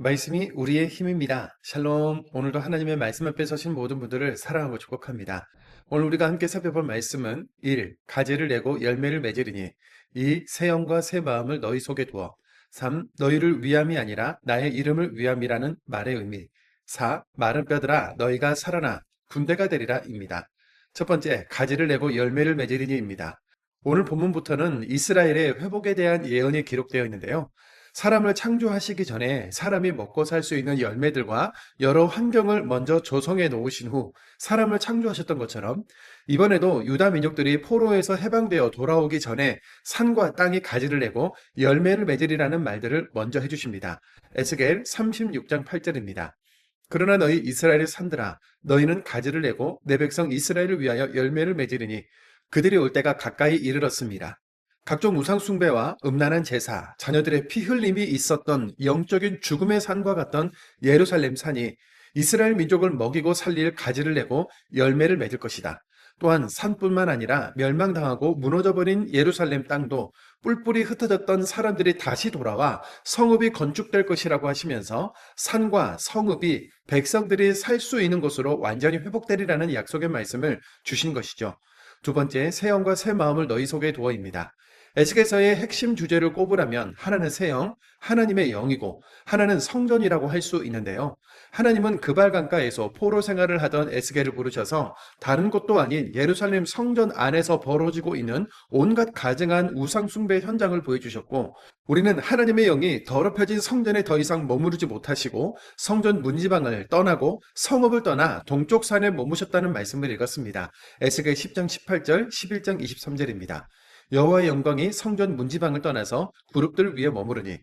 말씀이 우리의 힘입니다. 샬롬. 오늘도 하나님의 말씀 앞에 서신 모든 분들을 사랑하고 축복합니다. 오늘 우리가 함께 살펴볼 말씀은 1. 가지를 내고 열매를 맺으리니 2. 새 영과 새 마음을 너희 속에 두어 3. 너희를 위함이 아니라 나의 이름을 위함이라는 말의 의미 4. 마른 뼈들아 너희가 살아나 군대가 되리라 입니다. 첫 번째, 가지를 내고 열매를 맺으리니 입니다. 오늘 본문부터는 이스라엘의 회복에 대한 예언이 기록되어 있는데요. 사람을 창조하시기 전에 사람이 먹고 살 수 있는 열매들과 여러 환경을 먼저 조성해 놓으신 후 사람을 창조하셨던 것처럼 이번에도 유다 민족들이 포로에서 해방되어 돌아오기 전에 산과 땅이 가지를 내고 열매를 맺으리라는 말들을 먼저 해주십니다. 에스겔 36장 8절입니다. 그러나 너희 이스라엘의 산들아 너희는 가지를 내고 내 백성 이스라엘을 위하여 열매를 맺으리니 그들이 올 때가 가까이 이르렀습니다. 각종 우상 숭배와 음란한 제사, 자녀들의 피 흘림이 있었던 영적인 죽음의 산과 같던 예루살렘 산이 이스라엘 민족을 먹이고 살릴 가지를 내고 열매를 맺을 것이다. 또한 산뿐만 아니라 멸망당하고 무너져버린 예루살렘 땅도 뿔뿔이 흩어졌던 사람들이 다시 돌아와 성읍이 건축될 것이라고 하시면서 산과 성읍이 백성들이 살 수 있는 곳으로 완전히 회복되리라는 약속의 말씀을 주신 것이죠. 두 번째, 새 영과 새 마음을 너희 속에 두어입니다. 에스겔서의 핵심 주제를 꼽으라면 하나는 새 영, 하나님의 영이고 하나는 성전이라고 할 수 있는데요. 하나님은 그발강가에서 포로 생활을 하던 에스겔을 부르셔서 다른 곳도 아닌 예루살렘 성전 안에서 벌어지고 있는 온갖 가증한 우상 숭배 현장을 보여주셨고 우리는 하나님의 영이 더럽혀진 성전에 더 이상 머무르지 못하시고 성전 문지방을 떠나고 성읍을 떠나 동쪽 산에 머무셨다는 말씀을 읽었습니다. 에스겔 10장 18절, 11장 23절입니다. 여호와의 영광이 성전 문지방을 떠나서 그룹들 위에 머무르니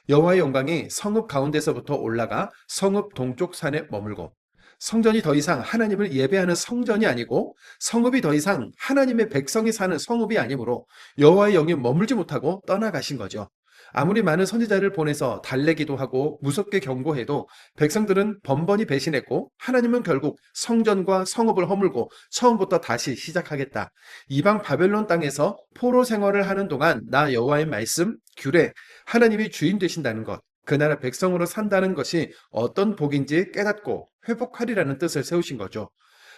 여호와의 영광이 성읍 가운데서부터 올라가 성읍 동쪽 산에 머물고 성전이 더 이상 하나님을 예배하는 성전이 아니고 성읍이 더 이상 하나님의 백성이 사는 성읍이 아니므로 여호와의 영이 머물지 못하고 떠나가신 거죠. 아무리 많은 선지자를 보내서 달래기도 하고 무섭게 경고해도 백성들은 번번이 배신했고 하나님은 결국 성전과 성읍을 허물고 처음부터 다시 시작하겠다. 이방 바벨론 땅에서 포로 생활을 하는 동안 나 여호와의 말씀, 규례, 하나님이 주인 되신다는 것, 그 나라 백성으로 산다는 것이 어떤 복인지 깨닫고 회복하리라는 뜻을 세우신 거죠.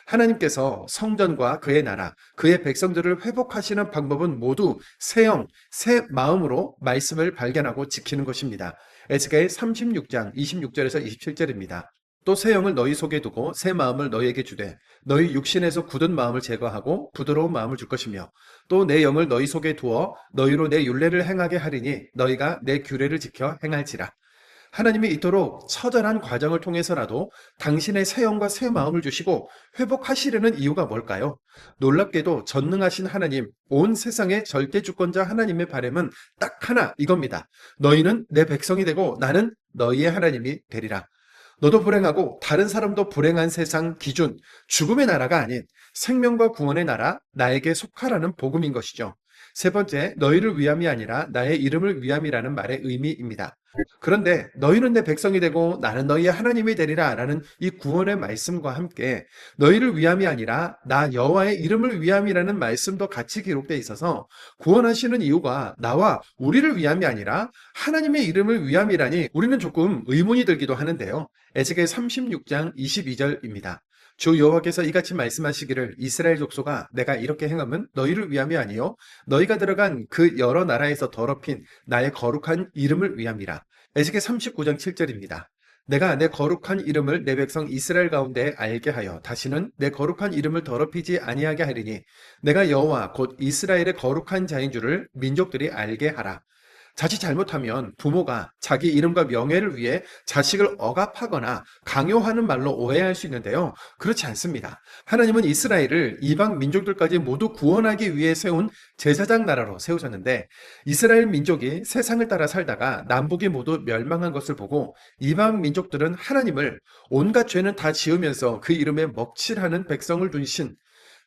하나님께서 성전과 그의 나라, 그의 백성들을 회복하시는 방법은 모두 새 영, 새 마음으로 말씀을 발견하고 지키는 것입니다. 에스겔 36장 26절에서 27절입니다. 또 새 영을 너희 속에 두고 새 마음을 너희에게 주되 너희 육신에서 굳은 마음을 제거하고 부드러운 마음을 줄 것이며 또 내 영을 너희 속에 두어 너희로 내 율례를 행하게 하리니 너희가 내 규례를 지켜 행할지라. 하나님이 이토록 처절한 과정을 통해서라도 당신의 새 영과 새 마음을 주시고 회복하시려는 이유가 뭘까요? 놀랍게도 전능하신 하나님, 온 세상의 절대 주권자 하나님의 바람은 딱 하나 이겁니다. 너희는 내 백성이 되고 나는 너희의 하나님이 되리라. 너도 불행하고 다른 사람도 불행한 세상 기준, 죽음의 나라가 아닌 생명과 구원의 나라, 나에게 속하라는 복음인 것이죠. 세 번째, 너희를 위함이 아니라 나의 이름을 위함이라는 말의 의미입니다. 그런데 너희는 내 백성이 되고 나는 너희의 하나님이 되리라 라는 이 구원의 말씀과 함께 너희를 위함이 아니라 나 여호와의 이름을 위함이라는 말씀도 같이 기록되어 있어서 구원하시는 이유가 나와 우리를 위함이 아니라 하나님의 이름을 위함이라니 우리는 조금 의문이 들기도 하는데요. 에스겔 36장 22절입니다. 주 여호와께서 이같이 말씀하시기를 이스라엘 족속아 내가 이렇게 행함은 너희를 위함이 아니요 너희가 들어간 그 여러 나라에서 더럽힌 나의 거룩한 이름을 위함이라. 에스겔 39장 7절입니다. 내가 내 거룩한 이름을 내 백성 이스라엘 가운데 알게 하여 다시는 내 거룩한 이름을 더럽히지 아니하게 하리니 내가 여호와 곧 이스라엘의 거룩한 자인 줄을 민족들이 알게 하라. 자칫 잘못하면 부모가 자기 이름과 명예를 위해 자식을 억압하거나 강요하는 말로 오해할 수 있는데요. 그렇지 않습니다. 하나님은 이스라엘을 이방 민족들까지 모두 구원하기 위해 세운 제사장 나라로 세우셨는데 이스라엘 민족이 세상을 따라 살다가 남북이 모두 멸망한 것을 보고 이방 민족들은 하나님을 온갖 죄는 다 지으면서 그 이름에 먹칠하는 백성을 둔 신,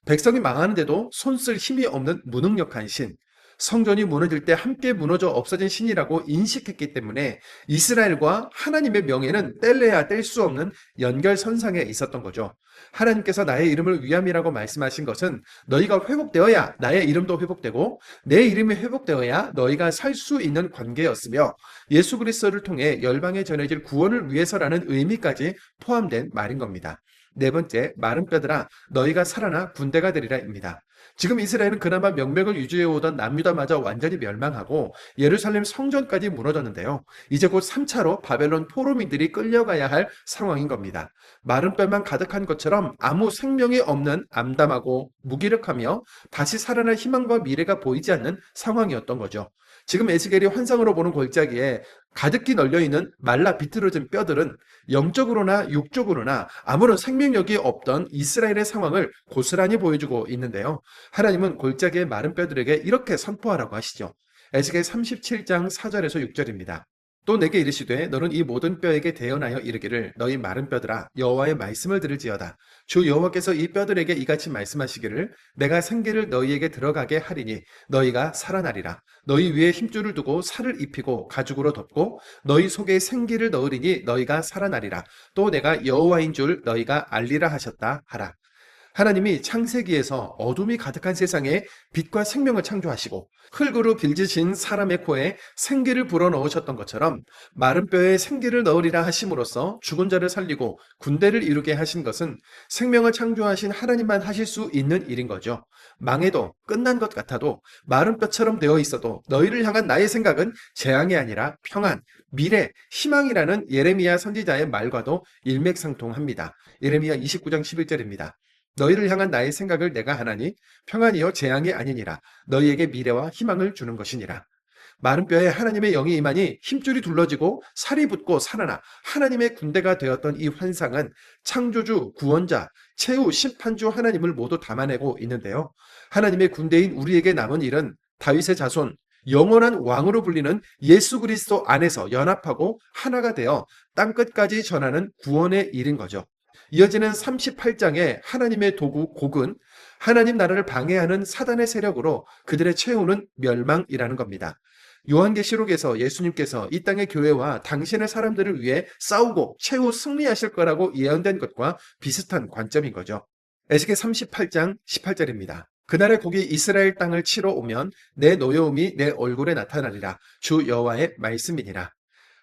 백성이 망하는데도 손쓸 힘이 없는 무능력한 신, 성전이 무너질 때 함께 무너져 없어진 신이라고 인식했기 때문에 이스라엘과 하나님의 명예는 뗄래야 뗄 수 없는 연결선상에 있었던 거죠. 하나님께서 나의 이름을 위함이라고 말씀하신 것은 너희가 회복되어야 나의 이름도 회복되고 내 이름이 회복되어야 너희가 살 수 있는 관계였으며 예수 그리스도를 통해 열방에 전해질 구원을 위해서라는 의미까지 포함된 말인 겁니다. 네 번째, 마른 뼈들아 너희가 살아나 군대가 되리라입니다. 지금 이스라엘은 그나마 명맥을 유지해오던 남유다마저 완전히 멸망하고 예루살렘 성전까지 무너졌는데요. 이제 곧 3차로 바벨론 포로민들이 끌려가야 할 상황인 겁니다. 마른 뼈만 가득한 것처럼 아무 생명이 없는 암담하고 무기력하며 다시 살아날 희망과 미래가 보이지 않는 상황이었던 거죠. 지금 에스겔이 환상으로 보는 골짜기에 가득히 널려있는 말라 비틀어진 뼈들은 영적으로나 육적으로나 아무런 생명력이 없던 이스라엘의 상황을 고스란히 보여주고 있는데요. 하나님은 골짜기의 마른 뼈들에게 이렇게 선포하라고 하시죠. 에스겔 37장 4절에서 6절입니다. 또 내게 이르시되 너는 이 모든 뼈에게 대언하여 이르기를 너희 마른 뼈들아 여호와의 말씀을 들을지어다. 주 여호와께서 이 뼈들에게 이같이 말씀하시기를 내가 생기를 너희에게 들어가게 하리니 너희가 살아나리라. 너희 위에 힘줄을 두고 살을 입히고 가죽으로 덮고 너희 속에 생기를 넣으리니 너희가 살아나리라. 또 내가 여호와인 줄 너희가 알리라 하셨다 하라. 하나님이 창세기에서 어둠이 가득한 세상에 빛과 생명을 창조하시고 흙으로 빌지신 사람의 코에 생기를 불어넣으셨던 것처럼 마른 뼈에 생기를 넣으리라 하심으로써 죽은 자를 살리고 군대를 이루게 하신 것은 생명을 창조하신 하나님만 하실 수 있는 일인 거죠. 망해도 끝난 것 같아도 마른 뼈처럼 되어 있어도 너희를 향한 나의 생각은 재앙이 아니라 평안, 미래, 희망이라는 예레미야 선지자의 말과도 일맥상통합니다. 예레미야 29장 11절입니다. 너희를 향한 나의 생각을 내가 하나니 평안이요 재앙이 아니니라. 너희에게 미래와 희망을 주는 것이니라. 마른 뼈에 하나님의 영이 임하니 힘줄이 둘러지고 살이 붙고 살아나 하나님의 군대가 되었던 이 환상은 창조주, 구원자, 최후 심판주 하나님을 모두 담아내고 있는데요. 하나님의 군대인 우리에게 남은 일은 다윗의 자손, 영원한 왕으로 불리는 예수 그리스도 안에서 연합하고 하나가 되어 땅끝까지 전하는 구원의 일인 거죠. 이어지는 38장의 하나님의 도구 곡은 하나님 나라를 방해하는 사단의 세력으로 그들의 최후는 멸망이라는 겁니다. 요한계시록에서 예수님께서 이 땅의 교회와 당신의 사람들을 위해 싸우고 최후 승리하실 거라고 예언된 것과 비슷한 관점인 거죠. 에스겔 38장 18절입니다. 그날에 거기 이스라엘 땅을 치러 오면 내 노여움이 내 얼굴에 나타나리라. 주 여호와의 말씀이니라.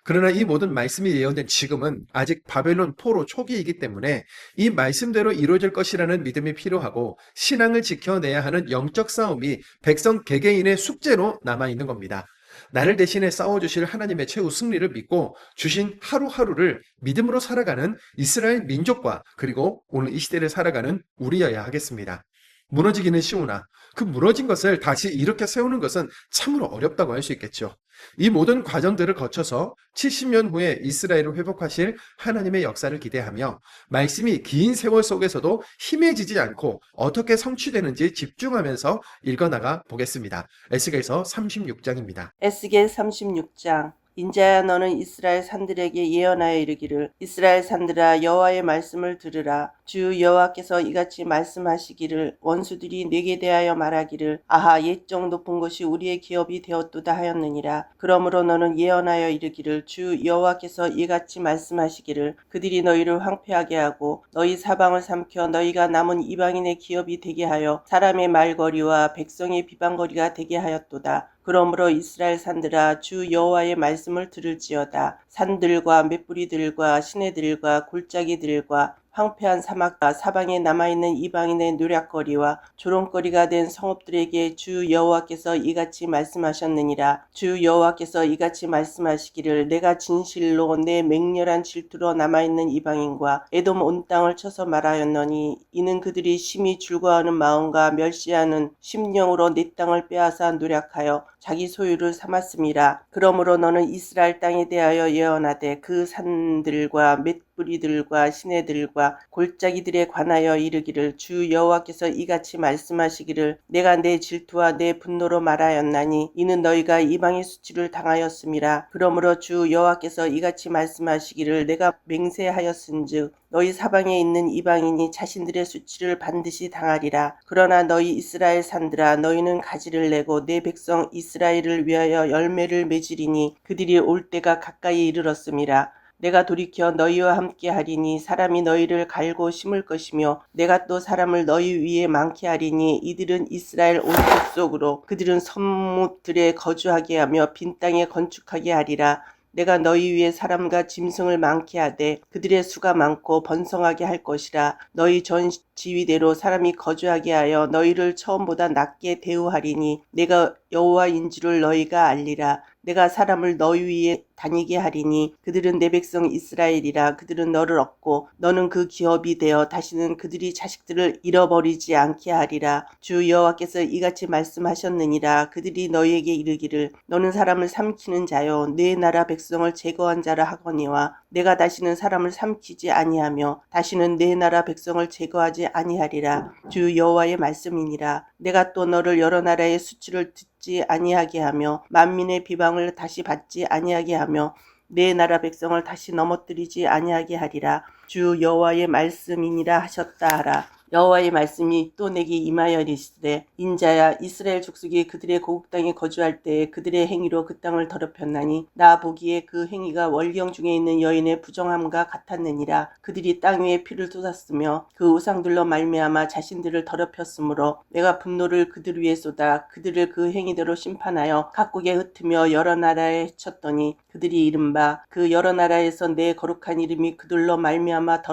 그러나 이 모든 말씀이 예언된 지금은 아직 바벨론 포로 초기이기 때문에 이 말씀대로 이루어질 것이라는 믿음이 필요하고 신앙을 지켜내야 하는 영적 싸움이 백성 개개인의 숙제로 남아있는 겁니다. 나를 대신해 싸워주실 하나님의 최후 승리를 믿고 주신 하루하루를 믿음으로 살아가는 이스라엘 민족과 그리고 오늘 이 시대를 살아가는 우리여야 하겠습니다. 무너지기는 쉬우나 그 무너진 것을 다시 일으켜 세우는 것은 참으로 어렵다고 할 수 있겠죠. 이 모든 과정들을 거쳐서 70년 후에 이스라엘을 회복하실 하나님의 역사를 기대하며 말씀이 긴 세월 속에서도 희미해지지 않고 어떻게 성취되는지 집중하면서 읽어나가 보겠습니다. 에스겔서 36장입니다. 에스겔 36장. 인자야 너는 이스라엘 산들에게 예언하여 이르기를 이스라엘 산들아 여호와의 말씀을 들으라. 주 여호와께서 이같이 말씀하시기를 원수들이 내게 대하여 말하기를 아하 옛적 높은 곳이 우리의 기업이 되었도다 하였느니라. 그러므로 너는 예언하여 이르기를 주 여호와께서 이같이 말씀하시기를 그들이 너희를 황폐하게 하고 너희 사방을 삼켜 너희가 남은 이방인의 기업이 되게 하여 사람의 말거리와 백성의 비방거리가 되게 하였도다. 그러므로 이스라엘 산들아 주 여호와의 말씀을 들을지어다. 산들과 맷뿌리들과 시내들과 골짜기들과 황폐한 사막과 사방에 남아있는 이방인의 노략거리와 조롱거리가 된 성읍들에게 주 여호와께서 이같이 말씀하셨느니라. 주 여호와께서 이같이 말씀하시기를 내가 진실로 내 맹렬한 질투로 남아있는 이방인과 에돔 온 땅을 쳐서 말하였노니 이는 그들이 심히 즐거워하는 마음과 멸시하는 심령으로 내 땅을 빼앗아 노략하여 자기 소유를 삼았음이라. 그러므로 너는 이스라엘 땅에 대하여 예언하되 그 산들과 맷뿌리들과 시내들과 골짜기들에 관하여 이르기를 주 여호와께서 이같이 말씀하시기를 내가 내 질투와 내 분노로 말하였나니 이는 너희가 이방의 수치를 당하였음이라. 그러므로 주 여호와께서 이같이 말씀하시기를 내가 맹세하였은즉 너희 사방에 있는 이방인이 자신들의 수치를 반드시 당하리라. 그러나 너희 이스라엘 산들아, 너희는 가지를 내고 내 백성 이스라엘을 위하여 열매를 맺으리니 그들이 올 때가 가까이 이르렀음이라. 내가 돌이켜 너희와 함께 하리니 사람이 너희를 갈고 심을 것이며 내가 또 사람을 너희 위에 많게 하리니 이들은 이스라엘 온 족속으로 그들은 성읍들에 거주하게 하며 빈 땅에 건축하게 하리라. 내가 너희 위에 사람과 짐승을 많게 하되 그들의 수가 많고 번성하게 할 것이라. 너희 전 지위대로 사람이 거주하게 하여 너희를 처음보다 낮게 대우하리니 내가 여호와인 줄을 너희가 알리라. 내가 사람을 너희 위에 다니게 하리니 그들은 내 백성 이스라엘이라. 그들은 너를 얻고 너는 그 기업이 되어 다시는 그들이 자식들을 잃어버리지 않게 하리라. 주 여호와께서 이같이 말씀하셨느니라. 그들이 너희에게 이르기를 너는 사람을 삼키는 자요 내 나라 백성을 제거한 자라 하거니와 내가 다시는 사람을 삼키지 아니하며 다시는 내 나라 백성을 제거하지 아니하리라. 주 여호와의 말씀이니라. 내가 또 너를 여러 나라의 수치를 듣지 아니하게 하며 만민의 비방을 다시 받지 아니하게 하며 내 나라 백성을 다시 넘어뜨리지 아니하게 하리라. 주 여호와의 말씀이니라 하셨다 하라. 여호와의 말씀이 또 내게 임하여 이르시되 인자야, 이스라엘 족속이 그들의 고국 땅에 거주할 때에 그들의 행위로 그 땅을 더럽혔나니 나 보기에 그 행위가 월경 중에 있는 여인의 부정함과 같았느니라. 그들이 땅 위에 피를 쏟았으며 그 우상들로 말미암아 자신들을 더럽혔으므로 내가 분노를 그들 위에 쏟아 그들을 그 행위대로 심판하여 각국에 흩으며 여러 나라에 헤쳤더니 그들이 이른바 그 여러 나라에서 내 거룩한 이름이 그들로 말미암아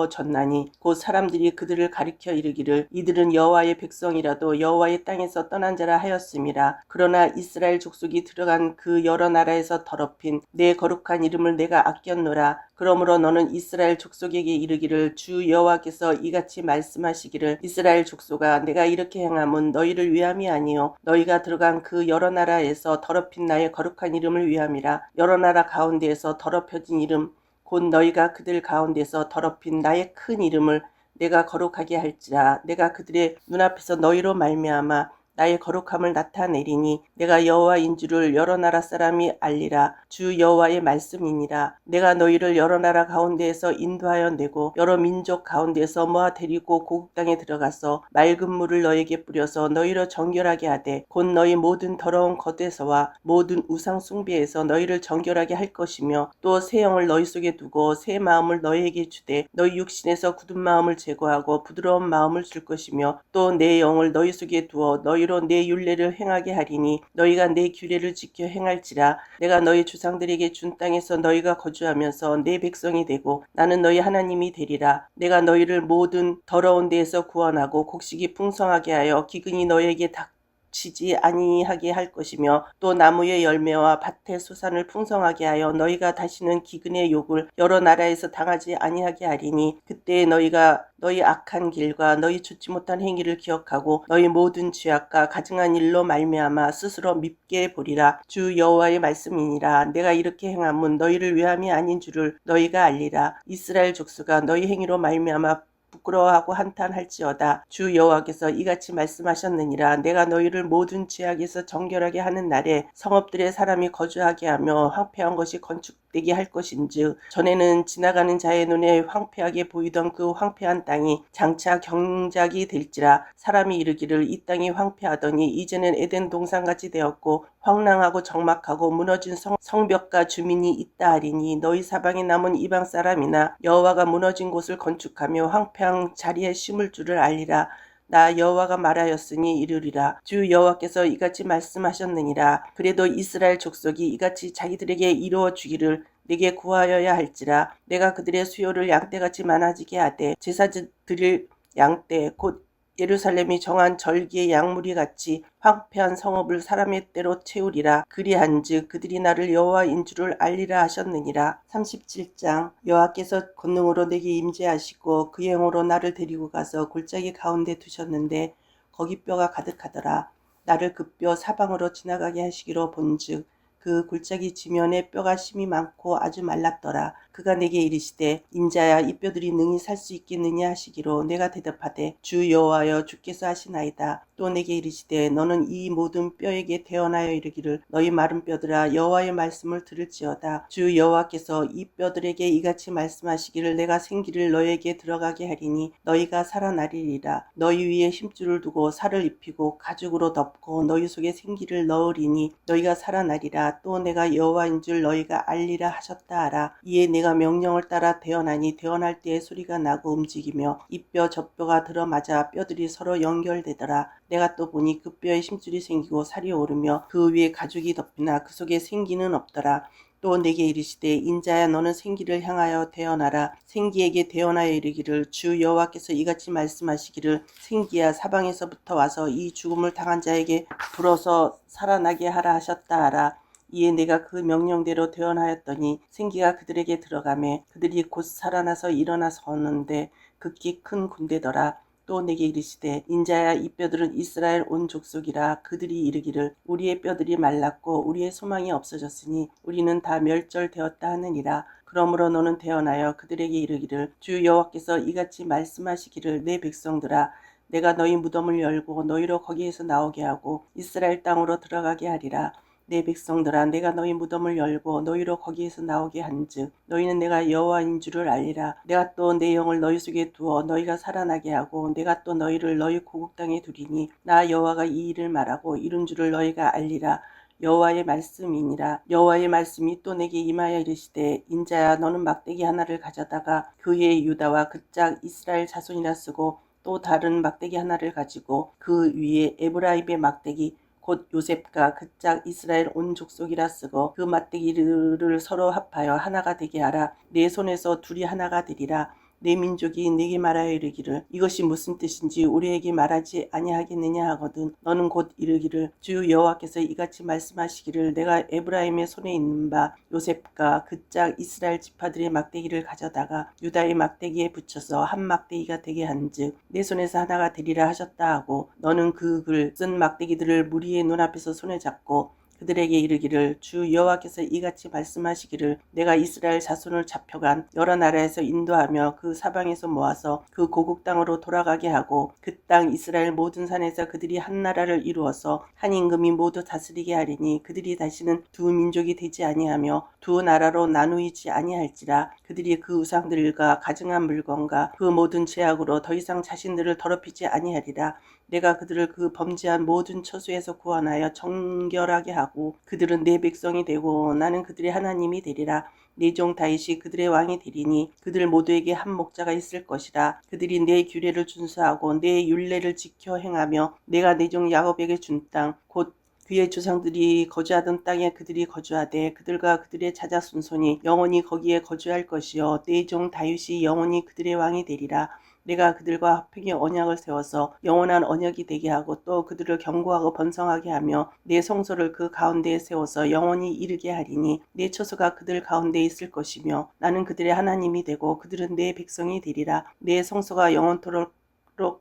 졌나니 곧 사람들이 그들을 가리켜 이르기를 이들은 여호와의 백성이라도 여호와의 땅에서 떠난 자라 하였음이라. 그러나 이스라엘 족속이 들어간 그 여러 나라에서 더럽힌 내 거룩한 이름을 내가 아꼈노라. 그러므로 너는 이스라엘 족속에게 이르기를 주 여호와께서 이같이 말씀하시기를 이스라엘 족속아, 내가 이렇게 행함은 너희를 위함이 아니요 너희가 들어간 그 여러 나라에서 더럽힌 나의 거룩한 이름을 위함이라. 여러 나라 가운데에서 더럽혀진 이름 곧 너희가 그들 가운데서 더럽힌 나의 큰 이름을 내가 거룩하게 할지라. 내가 그들의 눈앞에서 너희로 말미암아 나의 거룩함을 나타내리니 내가 여호와인 줄을 여러 나라 사람이 알리라. 주 여호와의 말씀이니라. 내가 너희를 여러 나라 가운데에서 인도하여 내고 여러 민족 가운데서 모아 데리고 고국 땅에 들어가서 맑은 물을 너희에게 뿌려서 너희를 정결하게 하되 곧 너희 모든 더러운 것에서와 모든 우상 숭배에서 너희를 정결하게 할 것이며 또 새 영을 너희 속에 두고 새 마음을 너희에게 주되 너희 육신에서 굳은 마음을 제거하고 부드러운 마음을 줄 것이며 또 내 영을 너희 속에 두어 너희로 내 율례를 행하게 하리니 너희가 내 규례를 지켜 행할지라. 내가 너희 조상들에게 준 땅에서 너희가 거주하면서 내 백성이 되고 나는 너희 하나님이 되리라. 내가 너희를 모든 더러운 데에서 구원하고 곡식이 풍성하게 하여 기근이 너희에게 치지 아니하게 할 것이며 또 나무의 열매와 밭의 수산을 풍성하게 하여 너희가 다시는 기근의 욕을 여러 나라에서 당하지 아니하게 하리니 그때 너희가 너희 악한 길과 너희 좋지 못한 행위를 기억하고 너희 모든 죄악과 가증한 일로 말미암아 스스로 밉게 보리라. 주 여호와의 말씀이니라. 내가 이렇게 행함은 너희를 위함이 아닌 줄을 너희가 알리라. 이스라엘 족수가 너희 행위로 말미암아 부끄러워하고 한탄할지어다. 주 여호와께서 이같이 말씀하셨느니라. 내가 너희를 모든 죄악에서 정결하게 하는 날에 성읍들에 사람이 거주하게 하며 황폐한 것이 건축되게 할 것인즉 전에는 지나가는 자의 눈에 황폐하게 보이던 그 황폐한 땅이 장차 경작이 될지라. 사람이 이르기를 이 땅이 황폐하더니 이제는 에덴 동산같이 되었고 황량하고 적막하고 무너진 성벽과 주민이 있다 하리니 너희 사방에 남은 이방 사람이나 여호와가 무너진 곳을 건축하며 황폐한 자리에 심을 줄을 알리라. 나 여호와가 말하였으니 이르리라. 주 여호와께서 이같이 말씀하셨느니라. 그래도 이스라엘 족속이 이같이 자기들에게 이루어 주기를 내게 구하여야 할지라. 내가 그들의 수요를 양떼같이 많아지게 하되 제사 드릴 양떼 곧 예루살렘이 정한 절기의 양무리 같이 황폐한 성읍을 사람의 때로 채우리라. 그리한즉 그들이 나를 여호와인 줄을 알리라 하셨느니라. 37장. 여호와께서 권능으로 내게 임재하시고 그 영으로 나를 데리고 가서 골짜기 가운데 두셨는데 거기 뼈가 가득하더라. 나를 그 뼈 사방으로 지나가게 하시기로 본즉 그 골짜기 지면에 뼈가 심이 많고 아주 말랐더라. 그가 내게 이르시되 인자야 이 뼈들이 능히 살 수 있겠느냐 하시기로 내가 대답하되 주 여호와여 주께서 하시나이다. 또 내게 이르시되 너는 이 모든 뼈에게 대언하여 이르기를 너희 마른 뼈들아 여호와의 말씀을 들을지어다. 주 여호와께서 이 뼈들에게 이같이 말씀하시기를 내가 생기를 너희에게 들어가게 하리니 너희가 살아나리리라. 너희 위에 힘줄을 두고 살을 입히고 가죽으로 덮고 너희 속에 생기를 넣으리니 너희가 살아나리라. 또 내가 여호와인 줄 너희가 알리라 하셨다 하라. 이에 내가 명령을 따라 대언하니 대언할 때에 소리가 나고 움직이며 이 뼈 저 뼈가 들어맞아 뼈들이 서로 연결되더라. 내가 또 보니 그 뼈에 힘줄이 생기고 살이 오르며 그 위에 가죽이 덮이나 그 속에 생기는 없더라. 또 내게 이르시되 인자야 너는 생기를 향하여 대언하라. 생기에게 대언하여 이르기를 주 여호와께서 이같이 말씀하시기를 생기야 사방에서부터 와서 이 죽음을 당한 자에게 불어서 살아나게 하라 하셨다 하라. 이에 내가 그 명령대로 대언하였더니 생기가 그들에게 들어가매 그들이 곧 살아나서 일어나 서는데 극히 큰 군대더라. 또 내게 이르시되 인자야 이 뼈들은 이스라엘 온 족속이라. 그들이 이르기를 우리의 뼈들이 말랐고 우리의 소망이 없어졌으니 우리는 다 멸절되었다 하느니라. 그러므로 너는 대언하여 그들에게 이르기를 주 여호와께서 이같이 말씀하시기를 내 백성들아 내가 너희 무덤을 열고 너희로 거기에서 나오게 하고 이스라엘 땅으로 들어가게 하리라. 내 백성들아 내가 너희 무덤을 열고 너희로 거기에서 나오게 한즉 너희는 내가 여호와인 줄을 알리라. 내가 또 내 영을 너희 속에 두어 너희가 살아나게 하고 내가 또 너희를 너희 고국 땅에 두리니 나 여호와가 이 일을 말하고 이룬 줄을 너희가 알리라. 여호와의 말씀이니라. 여호와의 말씀이 또 내게 임하여 이르시되 인자야 너는 막대기 하나를 가져다가 그 위에 유다와 그 짝 이스라엘 자손이라 쓰고 또 다른 막대기 하나를 가지고 그 위에 에브라임의 막대기 곧 요셉과 그 짝 이스라엘 온 족속이라 쓰고 그 막대기를 서로 합하여 하나가 되게 하라. 내 손에서 둘이 하나가 되리라. 내 민족이 내게 말하여 이르기를 이것이 무슨 뜻인지 우리에게 말하지 아니하겠느냐 하거든 너는 곧 이르기를 주 여호와께서 이같이 말씀하시기를 내가 에브라임의 손에 있는 바 요셉과 그 짝 이스라엘 지파들의 막대기를 가져다가 유다의 막대기에 붙여서 한 막대기가 되게 한즉 내 손에서 하나가 되리라 하셨다 하고 너는 그 글 쓴 막대기들을 무리의 눈앞에서 손에 잡고 그들에게 이르기를 주 여호와께서 이같이 말씀하시기를 내가 이스라엘 자손을 잡혀간 여러 나라에서 인도하며 그 사방에서 모아서 그 고국 땅으로 돌아가게 하고 그 땅 이스라엘 모든 산에서 그들이 한 나라를 이루어서 한 임금이 모두 다스리게 하리니 그들이 다시는 두 민족이 되지 아니하며 두 나라로 나누이지 아니할지라. 그들이 그 우상들과 가증한 물건과 그 모든 죄악으로 더 이상 자신들을 더럽히지 아니하리라. 내가 그들을 그 범죄한 모든 처소에서 구원하여 정결하게 하고 그들은 내 백성이 되고 나는 그들의 하나님이 되리라. 내 종 다윗이 그들의 왕이 되리니 그들 모두에게 한 목자가 있을 것이라. 그들이 내 규례를 준수하고 내 율례를 지켜 행하며 내가 내 종 야곱에게 준 땅 곧 그의 조상들이 거주하던 땅에 그들이 거주하되 그들과 그들의 자자손손이 영원히 거기에 거주할 것이요 내 종 다윗이 영원히 그들의 왕이 되리라. 내가 그들과 화평의 언약을 세워서 영원한 언약이 되게 하고 또 그들을 견고하고 번성하게 하며 내 성소를 그 가운데에 세워서 영원히 이르게 하리니 내 처소가 그들 가운데에 있을 것이며 나는 그들의 하나님이 되고 그들은 내 백성이 되리라. 내 성소가 영원토록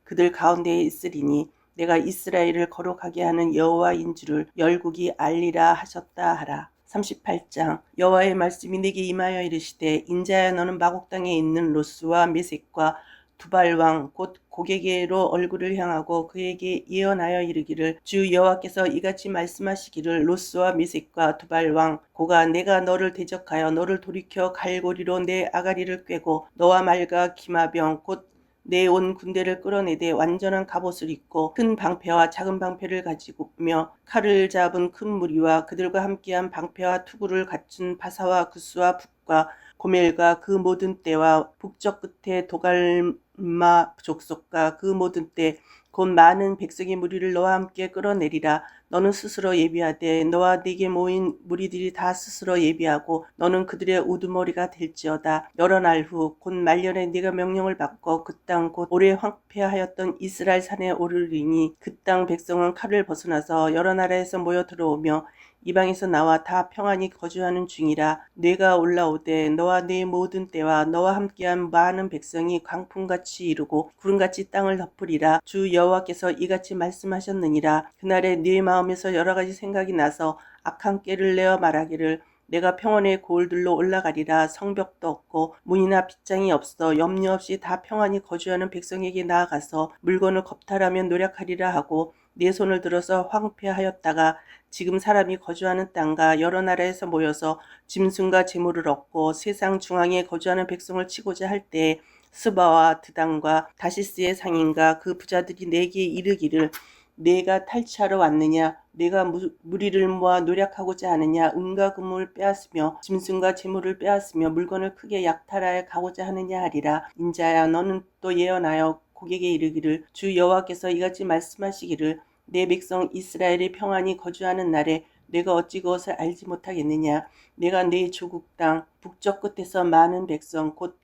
그들 가운데에 있으리니 내가 이스라엘을 거룩하게 하는 여호와인 줄을 열국이 알리라 하셨다 하라. 38장 여호와의 말씀이 내게 임하여 이르시되 인자야 너는 마곡 땅에 있는 로스와 메섹과 두발왕 곧 고게게로 얼굴을 향하고 그에게 예언하여 이르기를 주 여호와께서 이같이 말씀하시기를 로스와 메섹과 두발왕 고가 내가 너를 대적하여 너를 돌이켜 갈고리로 내 아가리를 꿰고 너와 말과 기마병 곧 내 온 군대를 끌어내되 완전한 갑옷을 입고 큰 방패와 작은 방패를 가지고며 칼을 잡은 큰 무리와 그들과 함께한 방패와 투구를 갖춘 바사와 구스와 북과 고멜과 그 모든 떼와 북쪽 끝에 도갈마 족속과 그 모든 떼 곧 많은 백성의 무리를 너와 함께 끌어내리라. 너는 스스로 예비하되 너와 네게 모인 무리들이 다 스스로 예비하고 너는 그들의 우두머리가 될지어다. 여러 날 후 곧 말년에 네가 명령을 받고 그 땅 곧 오래 황폐하였던 이스라엘 산에 오르리니 그 땅 백성은 칼을 벗어나서 여러 나라에서 모여 들어오며 이방에서 나와 다 평안히 거주하는 중이라. 뇌가 올라오되 너와 네 모든 때와 너와 함께한 많은 백성이 광풍같이 이루고 구름같이 땅을 덮으리라. 주 여호와께서 이같이 말씀하셨느니라. 그날에 네 마음에서 여러 가지 생각이 나서 악한 꾀를 내어 말하기를 내가 평원의 고을들로 올라가리라. 성벽도 없고 문이나 빗장이 없어 염려 없이 다 평안히 거주하는 백성에게 나아가서 물건을 겁탈하며 노력하리라 하고 내 손을 들어서 황폐하였다가 지금 사람이 거주하는 땅과 여러 나라에서 모여서 짐승과 재물을 얻고 세상 중앙에 거주하는 백성을 치고자 할 때에 스바와 드단과 다시스의 상인과 그 부자들이 내게 이르기를 내가 탈취하러 왔느냐? 내가 무리를 모아 노력하고자 하느냐? 은과 금을 빼앗으며 짐승과 재물을 빼앗으며 물건을 크게 약탈하여 가고자 하느냐 하리라. 인자야, 너는 또 예언하여 고객에 이르기를 주 여호와께서 이같이 말씀하시기를 내 백성 이스라엘이 평안히 거주하는 날에 내가 어찌 그것을 알지 못하겠느냐? 내가 내 조국 땅 북쪽 끝에서 많은 백성 곧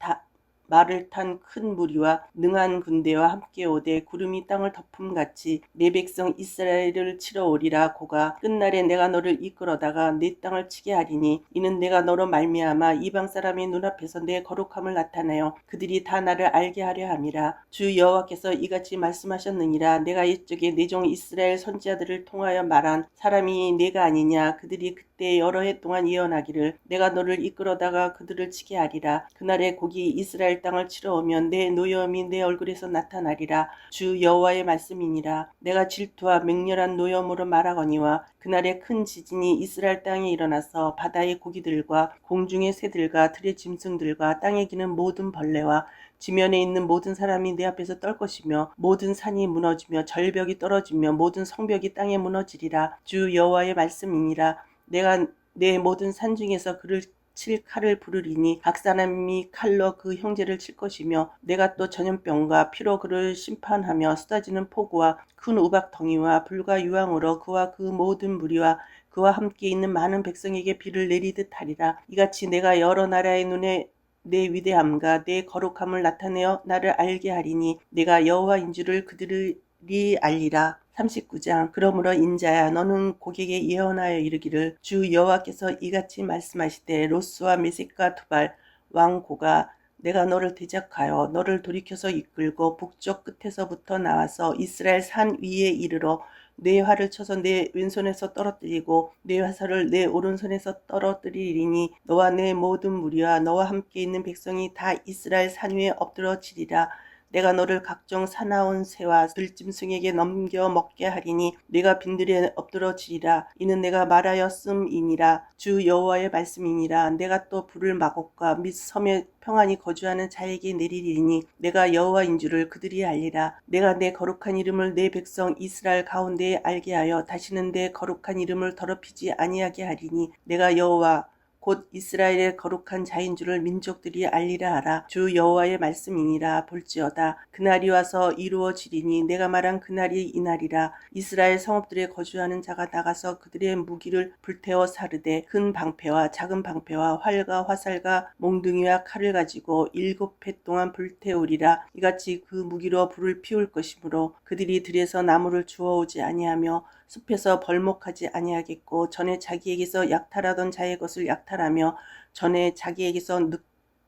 말을 탄 큰 무리와 능한 군대와 함께 오되 구름이 땅을 덮음같이 내 백성 이스라엘을 치러 오리라. 고가 끝날에 내가 너를 이끌어다가 내 땅을 치게 하리니 이는 내가 너로 말미암아 이방 사람의 눈앞에서 내 거룩함을 나타내어 그들이 다 나를 알게 하려 함이라. 주 여호와께서 이같이 말씀하셨느니라. 내가 이쪽에 내 종 이스라엘 선지자들을 통하여 말한 사람이 내가 아니냐? 그들이 그때 여러 해 동안 예언하기를 내가 너를 이끌어다가 그들을 치게 하리라. 그날에 곡이 이스라엘 땅을 치러 오면 내 노여움이 내 얼굴에서 나타나리라. 주 여호와의 말씀이니라. 내가 질투와 맹렬한 노여움으로 말하거니와 그날에 큰 지진이 이스라엘 땅에 일어나서 바다의 고기들과 공중의 새들과 들의 짐승들과 땅에 기는 모든 벌레와 지면에 있는 모든 사람이 내 앞에서 떨 것이며 모든 산이 무너지며 절벽이 떨어지며 모든 성벽이 땅에 무너지리라. 주 여호와의 말씀이니라. 내가 내 모든 산 중에서 그를 칠 칼을 부르리니 각 사람이 칼로 그 형제를 칠 것이며 내가 또 전염병과 피로 그를 심판하며 쏟아지는 폭우와 큰 우박덩이와 불과 유황으로 그와 그 모든 무리와 그와 함께 있는 많은 백성에게 비를 내리듯 하리라. 이같이 내가 여러 나라의 눈에 내 위대함과 내 거룩함을 나타내어 나를 알게 하리니 내가 여호와인 줄을 그들이 알리라. 39장. 그러므로 인자야, 너는 고객에 예언하여 이르기를 주 여호와께서 이같이 말씀하시되 로스와 메섹과 두발 왕 고가 내가 너를 대적하여 너를 돌이켜서 이끌고 북쪽 끝에서부터 나와서 이스라엘 산 위에 이르러 내 활을 쳐서 내 왼손에서 떨어뜨리고 내 화살을 내 오른손에서 떨어뜨리리니 너와 내 모든 무리와 너와 함께 있는 백성이 다 이스라엘 산 위에 엎드러지리라. 내가 너를 각종 사나운 새와 들짐승에게 넘겨 먹게 하리니 내가 빈들에 엎드러지리라. 이는 내가 말하였음이니라. 주 여호와의 말씀이니라. 내가 또 불을 마곡과 및 섬에 평안히 거주하는 자에게 내리리니 내가 여호와인 줄을 그들이 알리라. 내가 내 거룩한 이름을 내 백성 이스라엘 가운데에 알게 하여 다시는 내 거룩한 이름을 더럽히지 아니하게 하리니 내가 여호와 곧 이스라엘의 거룩한 자인 줄을 민족들이 알리라 하라. 주 여호와의 말씀이니라. 볼지어다 그날이 와서 이루어지리니 내가 말한 그날이 이날이라. 이스라엘 성읍들에 거주하는 자가 나가서 그들의 무기를 불태워 사르되 큰 방패와 작은 방패와 활과 화살과 몽둥이와 칼을 가지고 7해 동안 불태우리라. 이같이 그 무기로 불을 피울 것이므로 그들이 들에서 나무를 주워오지 아니하며 숲에서 벌목하지 아니하겠고 전에 자기에게서 약탈하던 자의 것을 약탈하며 전에 자기에게서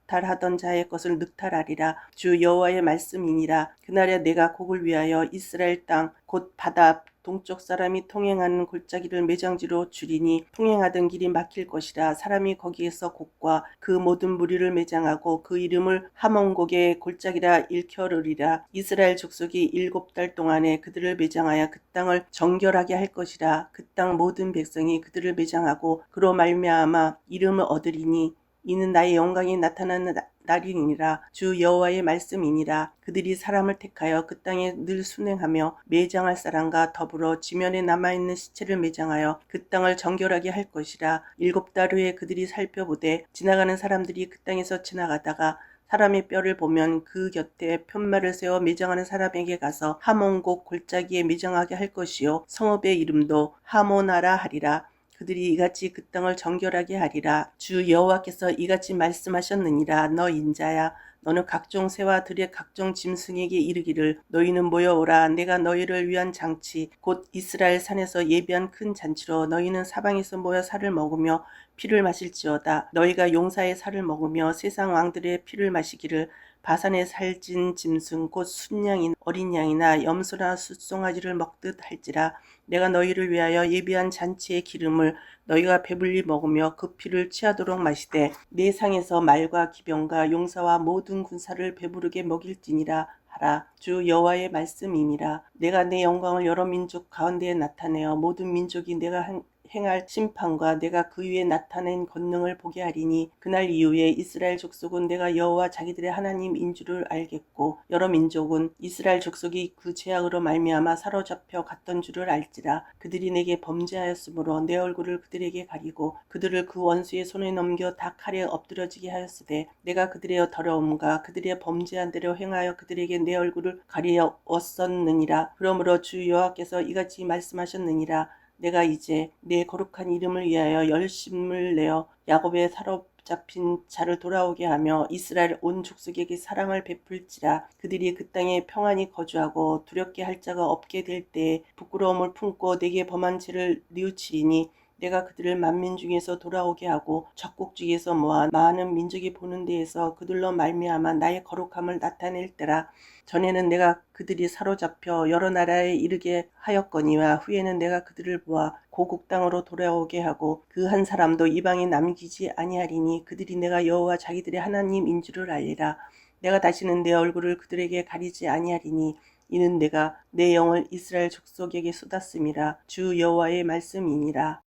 늑탈하던 자의 것을 늑탈하리라. 주 여호와의 말씀이니라. 그날에 내가 곡을 위하여 이스라엘 땅 곧 바다 동쪽 사람이 통행하는 골짜기를 매장지로 줄이니 통행하던 길이 막힐 것이라. 사람이 거기에서 곡과 그 모든 무리를 매장하고 그 이름을 하몬곡의 골짜기라 일컬으리라. 이스라엘 족속이 7달 동안에 그들을 매장하여 그 땅을 정결하게 할 것이라. 그 땅 모든 백성이 그들을 매장하고 그로 말미암아 이름을 얻으리니 이는 나의 영광이 나타나는 날이니라. 주 여호와의 말씀이니라. 그들이 사람을 택하여 그 땅에 늘 순행하며 매장할 사람과 더불어 지면에 남아있는 시체를 매장하여 그 땅을 정결하게 할 것이라. 7달 후에 그들이 살펴보되 지나가는 사람들이 그 땅에서 지나가다가 사람의 뼈를 보면 그 곁에 편말을 세워 매장하는 사람에게 가서 하몬곡 골짜기에 매장하게 할 것이요 성읍의 이름도 하모나라 하리라. 그들이 이같이 그 땅을 정결하게 하리라. 주 여호와께서 이같이 말씀하셨느니라. 너 인자야, 너는 각종 새와 들의 각종 짐승에게 이르기를 너희는 모여오라. 내가 너희를 위한 장치 곧 이스라엘 산에서 예비한 큰 잔치로 너희는 사방에서 모여 살을 먹으며 피를 마실지어다. 너희가 용사의 살을 먹으며 세상 왕들의 피를 마시기를 바산에 살찐 짐승 곧 순양이나 어린 양이나 염소나 숫송아지를 먹듯 할지라. 내가 너희를 위하여 예비한 잔치의 기름을 너희가 배불리 먹으며 그 피를 취하도록 마시되 내 상에서 말과 기병과 용사와 모든 군사를 배부르게 먹일지니라 하라. 주 여호와의 말씀이니라. 내가 내 영광을 여러 민족 가운데에 나타내어 모든 민족이 내가 행할 심판과 내가 그 위에 나타낸 권능을 보게 하리니 그날 이후에 이스라엘 족속은 내가 여호와 자기들의 하나님인 줄을 알겠고 여러 민족은 이스라엘 족속이 그 죄악으로 말미암아 사로잡혀 갔던 줄을 알지라. 그들이 내게 범죄하였으므로 내 얼굴을 그들에게 가리고 그들을 그 원수의 손에 넘겨 다 칼에 엎드려지게 하였으되 내가 그들의 더러움과 그들의 범죄한 대로 행하여 그들에게 내 얼굴을 가리웠었느니라. 그러므로 주 여호와께서 이같이 말씀하셨느니라. 내가 이제 내 거룩한 이름을 위하여 열심을 내어 야곱의 사로잡힌 자를 돌아오게 하며 이스라엘 온 족속에게 사랑을 베풀지라. 그들이 그 땅에 평안히 거주하고 두렵게 할 자가 없게 될 때에 부끄러움을 품고 내게 범한 죄를 뉘우치리니 내가 그들을 만민 중에서 돌아오게 하고 적국 중에서 모아 많은 민족이 보는 데에서 그들로 말미암아 나의 거룩함을 나타낼 때라. 전에는 내가 그들이 사로잡혀 여러 나라에 이르게 하였거니와 후에는 내가 그들을 모아 고국 땅으로 돌아오게 하고 그 한 사람도 이방에 남기지 아니하리니 그들이 내가 여호와 자기들의 하나님인 줄을 알리라. 내가 다시는 내 얼굴을 그들에게 가리지 아니하리니 이는 내가 내 영을 이스라엘 족속에게 쏟았음이라. 주 여호와의 말씀이니라.